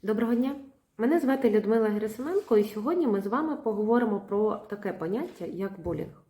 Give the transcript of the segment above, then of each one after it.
Доброго дня! Мене звати Людмила Герасименко, і сьогодні ми з вами поговоримо про таке поняття, як булінг.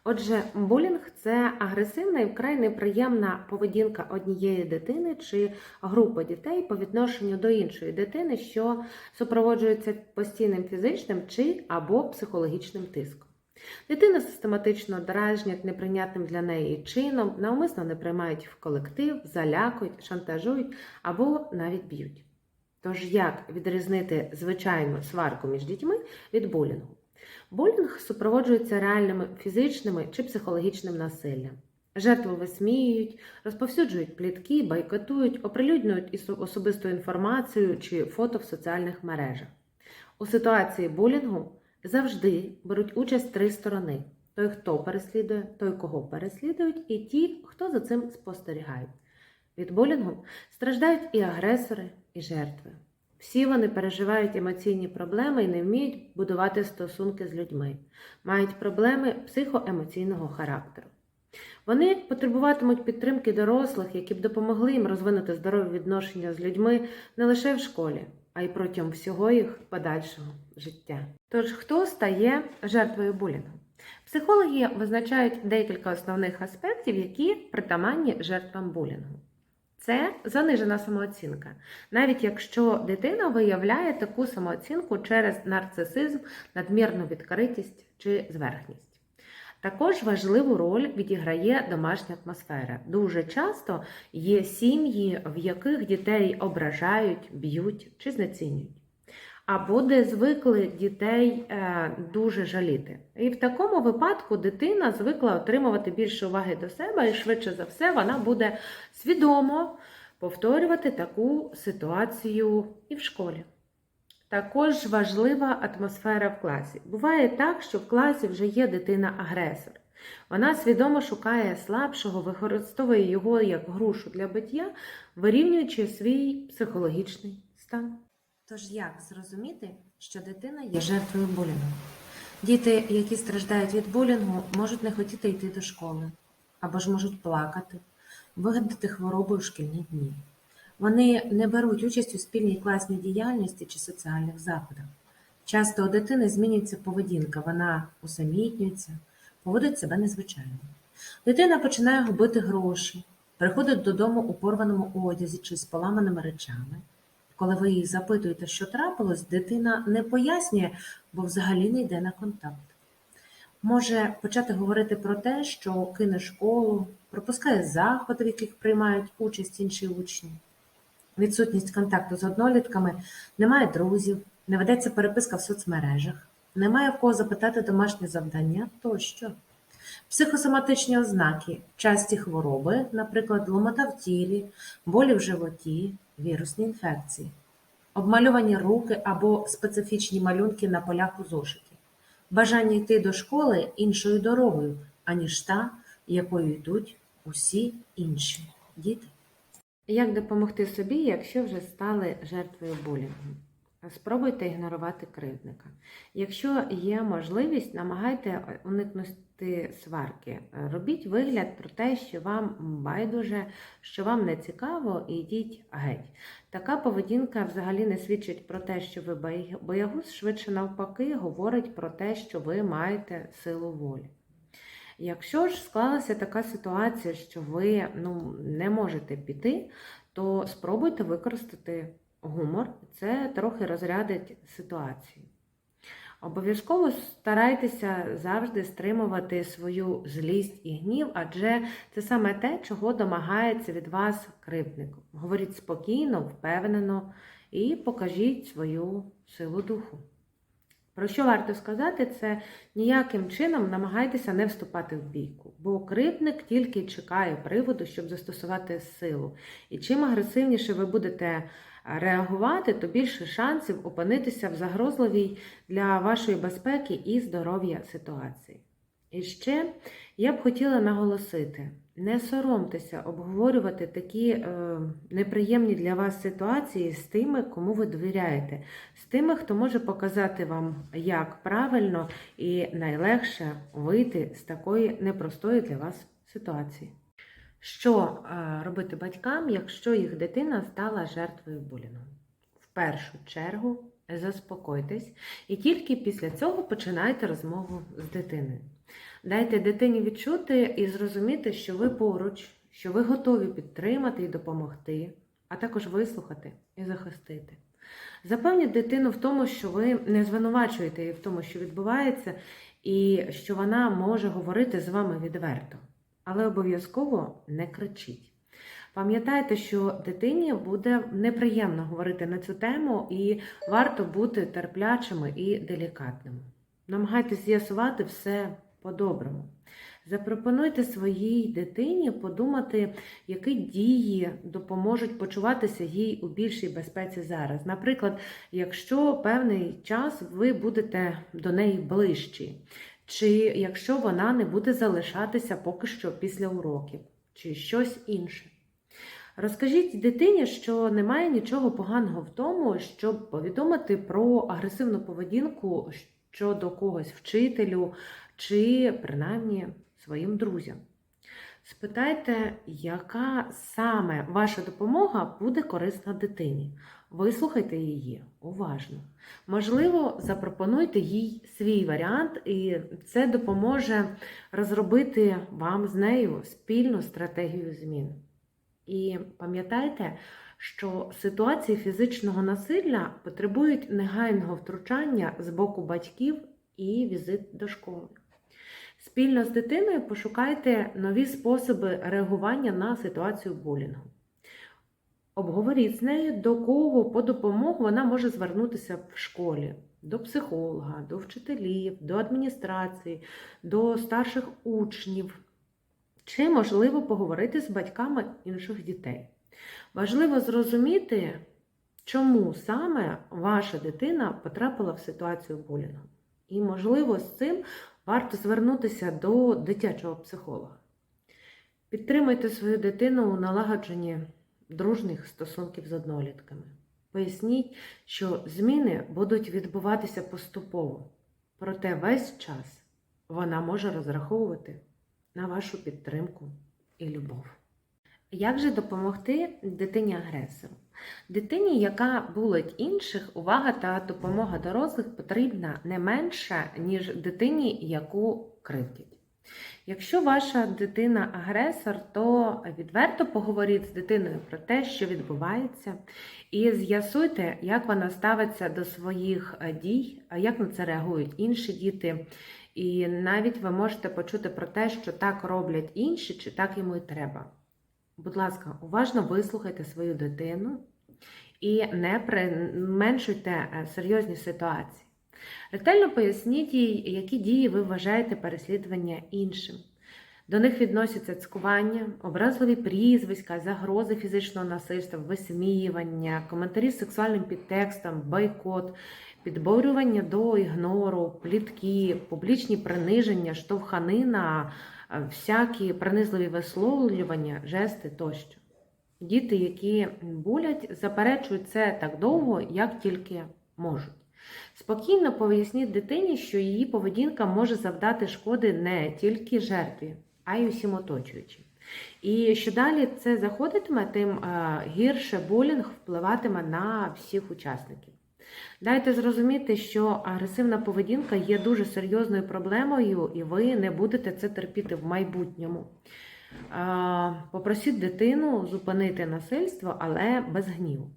Отже, булінг – це агресивна і вкрай неприємна поведінка однієї дитини чи групи дітей по відношенню до іншої дитини, що супроводжується постійним фізичним чи або психологічним тиском. Дитину систематично дражнять неприйнятним для неї чином, навмисно не приймають в колектив, залякують, шантажують або навіть б'ють. Тож, як відрізнити звичайну сварку між дітьми від булінгу? Булінг супроводжується реальними фізичними чи психологічним насиллям. Жертву висміюють, розповсюджують плітки, бойкотують, оприлюднюють особисту інформацію чи фото в соціальних мережах. У ситуації булінгу завжди беруть участь три сторони. Той, хто переслідує, той, кого переслідують, і ті, хто за цим спостерігають. Від булінгу страждають і агресори, і жертви. Всі вони переживають емоційні проблеми і не вміють будувати стосунки з людьми. Мають проблеми психоемоційного характеру. Вони потребуватимуть підтримки дорослих, які б допомогли їм розвинути здорові відношення з людьми не лише в школі, а й протягом всього їх подальшого життя. Тож, хто стає жертвою булінгу? Психологи визначають декілька основних аспектів, які притаманні жертвам булінгу. Це занижена самооцінка, навіть якщо дитина виявляє таку самооцінку через нарцисизм, надмірну відкритість чи зверхність. Також важливу роль відіграє домашня атмосфера. Дуже часто є сім'ї, в яких дітей ображають, б'ють чи знецінюють. Або де звикли дітей дуже жаліти. І в такому випадку дитина звикла отримувати більше уваги до себе, і швидше за все вона буде свідомо повторювати таку ситуацію і в школі. Також важлива атмосфера в класі. Буває так, що в класі вже є дитина-агресор. Вона свідомо шукає слабшого, використовує його як грушу для биття, вирівнюючи свій психологічний стан. Тож як зрозуміти, що дитина є жертвою булінгу? Діти, які страждають від булінгу, можуть не хотіти йти до школи, або ж можуть плакати, вигадати хворобу у шкільні дні. Вони не беруть участь у спільній класній діяльності чи соціальних заходах. Часто у дитини змінюється поведінка, вона усамітнюється, поводить себе незвичайно. Дитина починає губити гроші, приходить додому у порваному одязі чи з поламаними речами. Коли ви її запитуєте, що трапилось, дитина не пояснює, бо взагалі не йде на контакт. Може почати говорити про те, що кине школу, пропускає заходи, в яких приймають участь інші учні. Відсутність контакту з однолітками, немає друзів, не ведеться переписка в соцмережах, немає в кого запитати домашнє завдання тощо. Психосоматичні ознаки, часті хвороби, наприклад, ломота в тілі, болі в животі, вірусні інфекції, обмальовані руки або специфічні малюнки на полях у зошиті, бажання йти до школи іншою дорогою, аніж та, якою йдуть усі інші діти. Як допомогти собі, якщо вже стали жертвою булінгу? Спробуйте ігнорувати кривдника. Якщо є можливість, намагайте уникнути сварки. Робіть вигляд про те, що вам байдуже, що вам не цікаво, і йдіть геть. Така поведінка взагалі не свідчить про те, що ви боягуз, швидше навпаки, говорить про те, що ви маєте силу волі. Якщо ж склалася така ситуація, що ви не можете піти, то спробуйте використати гумор, це трохи розрядить ситуацію. Обов'язково старайтеся завжди стримувати свою злість і гнів, адже це саме те, чого домагається від вас кривдник. Говоріть спокійно, впевнено і покажіть свою силу духу. Про що варто сказати, це ніяким чином намагайтеся не вступати в бійку, бо кривдник тільки чекає приводу, щоб застосувати силу. І чим агресивніше ви будете реагувати, то більше шансів опинитися в загрозливій для вашої безпеки і здоров'я ситуації. І ще я б хотіла наголосити, не соромтеся обговорювати такі неприємні для вас ситуації з тими, кому ви довіряєте, з тими, хто може показати вам, як правильно і найлегше вийти з такої непростої для вас ситуації. Що робити батькам, якщо їх дитина стала жертвою булінгу? В першу чергу заспокойтесь і тільки після цього починайте розмову з дитиною. Дайте дитині відчути і зрозуміти, що ви поруч, що ви готові підтримати і допомогти, а також вислухати і захистити. Запевніть дитину в тому, що ви не звинувачуєте її в тому, що відбувається, і що вона може говорити з вами відверто. Але обов'язково не кричіть. Пам'ятайте, що дитині буде неприємно говорити на цю тему і варто бути терплячими і делікатними. Намагайтесь з'ясувати все по-доброму. Запропонуйте своїй дитині подумати, які дії допоможуть почуватися їй у більшій безпеці зараз. Наприклад, якщо певний час ви будете до неї ближчі, чи якщо вона не буде залишатися поки що після уроків, чи щось інше. Розкажіть дитині, що немає нічого поганого в тому, щоб повідомити про агресивну поведінку щодо когось вчителю, чи принаймні своїм друзям. Спитайте, яка саме ваша допомога буде корисна дитині. Вислухайте її уважно. Можливо, запропонуйте їй свій варіант, і це допоможе розробити вам з нею спільну стратегію змін. І пам'ятайте, що ситуації фізичного насилля потребують негайного втручання з боку батьків і візит до школи. Спільно з дитиною пошукайте нові способи реагування на ситуацію булінгу. Обговоріть з нею, до кого по допомогу вона може звернутися в школі. До психолога, до вчителів, до адміністрації, до старших учнів. Чи можливо поговорити з батьками інших дітей. Важливо зрозуміти, чому саме ваша дитина потрапила в ситуацію булінгу. І, можливо, з цим варто звернутися до дитячого психолога. Підтримуйте свою дитину у налагодженні дружніх стосунків з однолітками. Поясніть, що зміни будуть відбуватися поступово, проте весь час вона може розраховувати на вашу підтримку і любов. Як же допомогти дитині-агресору? Дитині, яка булить інших, увага та допомога дорослих потрібна не менше, ніж дитині, яку кривдять. Якщо ваша дитина агресор, то відверто поговоріть з дитиною про те, що відбувається, і з'ясуйте, як вона ставиться до своїх дій, як на це реагують інші діти. І навіть ви можете почути про те, що так роблять інші, чи так йому і треба. Будь ласка, уважно вислухайте свою дитину і не применшуйте серйозні ситуації. Ретельно поясніть їй, які дії ви вважаєте переслідування іншим. До них відносяться цькування, образливі прізвиська, загрози фізичного насильства, висміювання, коментарі з сексуальним підтекстом, бойкот, підбурювання до ігнору, плітки, публічні приниження, штовханина, всякі принизливі висловлювання, жести тощо. Діти, які булять, заперечують це так довго, як тільки можуть. Спокійно поясніть дитині, що її поведінка може завдати шкоди не тільки жертві, а й усім оточуючим. І що далі це заходитиме, тим гірше булінг впливатиме на всіх учасників. Дайте зрозуміти, що агресивна поведінка є дуже серйозною проблемою, і ви не будете це терпіти в майбутньому. Попросіть дитину зупинити насильство, але без гніву.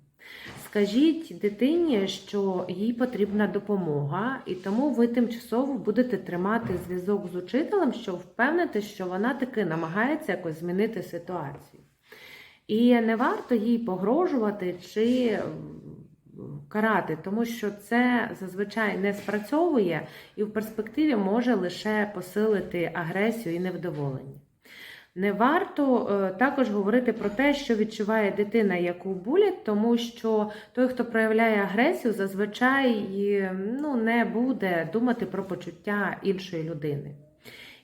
Скажіть дитині, що їй потрібна допомога, і тому ви тимчасово будете тримати зв'язок з учителем, щоб впевнити, що вона таки намагається якось змінити ситуацію. І не варто їй погрожувати чи карати, тому що це зазвичай не спрацьовує і в перспективі може лише посилити агресію і невдоволення. Не варто також говорити про те, що відчуває дитина, яку булять, тому що той, хто проявляє агресію, зазвичай не буде думати про почуття іншої людини.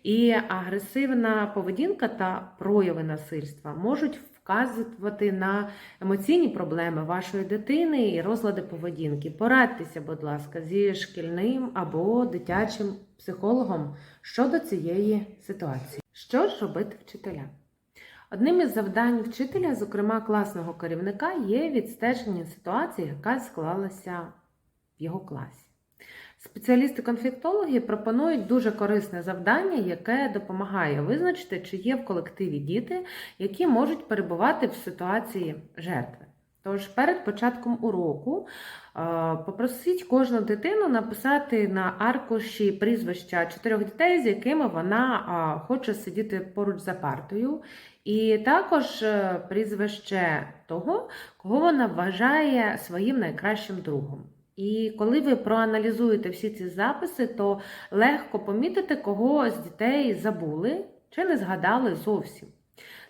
І агресивна поведінка та прояви насильства можуть вказувати на емоційні проблеми вашої дитини і розлади поведінки. Порадьтеся, будь ласка, зі шкільним або дитячим психологом щодо цієї ситуації. Що ж робити вчителям? Одним із завдань вчителя, зокрема класного керівника, є відстеження ситуації, яка склалася в його класі. Спеціалісти-конфліктологи пропонують дуже корисне завдання, яке допомагає визначити, чи є в колективі діти, які можуть перебувати в ситуації жертви. Тож перед початком уроку попросіть кожну дитину написати на аркуші прізвища 4 дітей, з якими вона хоче сидіти поруч за партою, і також прізвище того, кого вона вважає своїм найкращим другом. І коли ви проаналізуєте всі ці записи, то легко помітити, кого з дітей забули чи не згадали зовсім.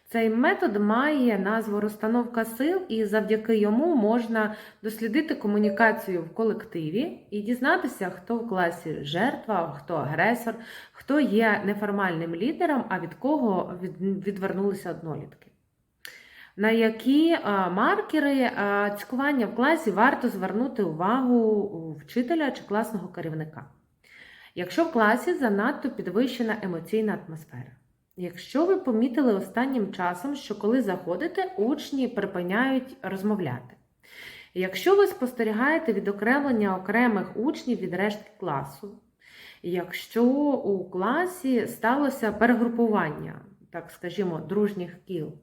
Цей метод має назву розстановка сил, і завдяки йому можна дослідити комунікацію в колективі і дізнатися, хто в класі жертва, хто агресор, хто є неформальним лідером, а від кого відвернулися однолітки. На які маркери цькування в класі варто звернути увагу вчителя чи класного керівника. Якщо в класі занадто підвищена емоційна атмосфера. Якщо ви помітили останнім часом, що коли заходите, учні припиняють розмовляти. Якщо ви спостерігаєте відокремлення окремих учнів від рештки класу. Якщо у класі сталося перегрупування, так скажімо, дружніх кіл.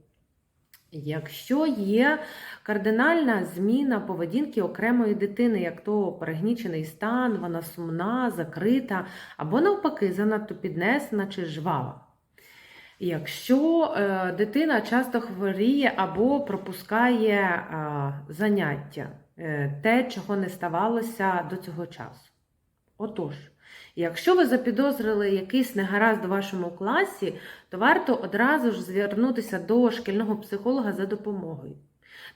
Якщо є кардинальна зміна поведінки окремої дитини, як то перегнічений стан, вона сумна, закрита, або навпаки занадто піднесена чи жвава. Якщо дитина часто хворіє або пропускає заняття, те, чого не ставалося до цього часу. Отож, якщо ви запідозрили якийсь негаразд у вашому класі, то варто одразу ж звернутися до шкільного психолога за допомогою.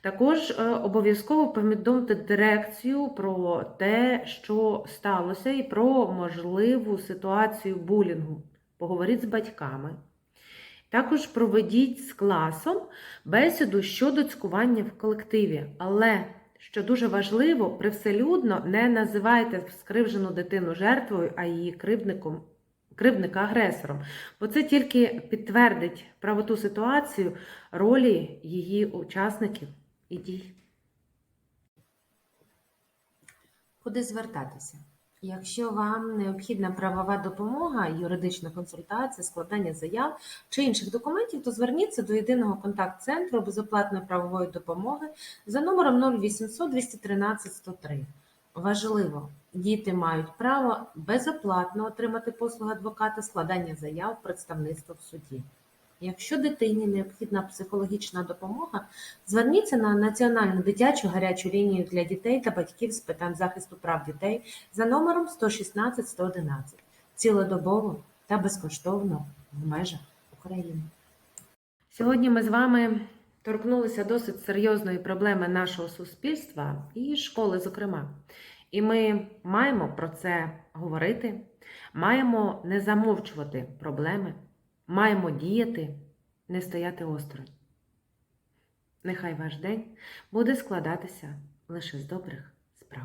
Також обов'язково повідомте дирекцію про те, що сталося, і про можливу ситуацію булінгу. Поговоріть з батьками. Також проведіть з класом бесіду щодо цькування в колективі. Але, що дуже важливо, привселюдно не називайте скривджену дитину жертвою, а її кривдника агресором. Бо це тільки підтвердить правоту ситуацію, ролі її учасників і дій. Куди звертатися? Якщо вам необхідна правова допомога, юридична консультація, складання заяв чи інших документів, то зверніться до єдиного контакт-центру безоплатної правової допомоги за номером 0800 213 103. Важливо, діти мають право безоплатно отримати послуги адвоката, складання заяв, представництво в суді. Якщо дитині необхідна психологічна допомога, зверніться на Національну дитячу гарячу лінію для дітей та батьків з питань захисту прав дітей за номером 116 111, цілодобово та безкоштовно в межах України. Сьогодні ми з вами торкнулися досить серйозної проблеми нашого суспільства і школи, зокрема. І ми маємо про це говорити, маємо не замовчувати проблеми, маємо діяти, не стояти осторонь. Нехай ваш день буде складатися лише з добрих справ.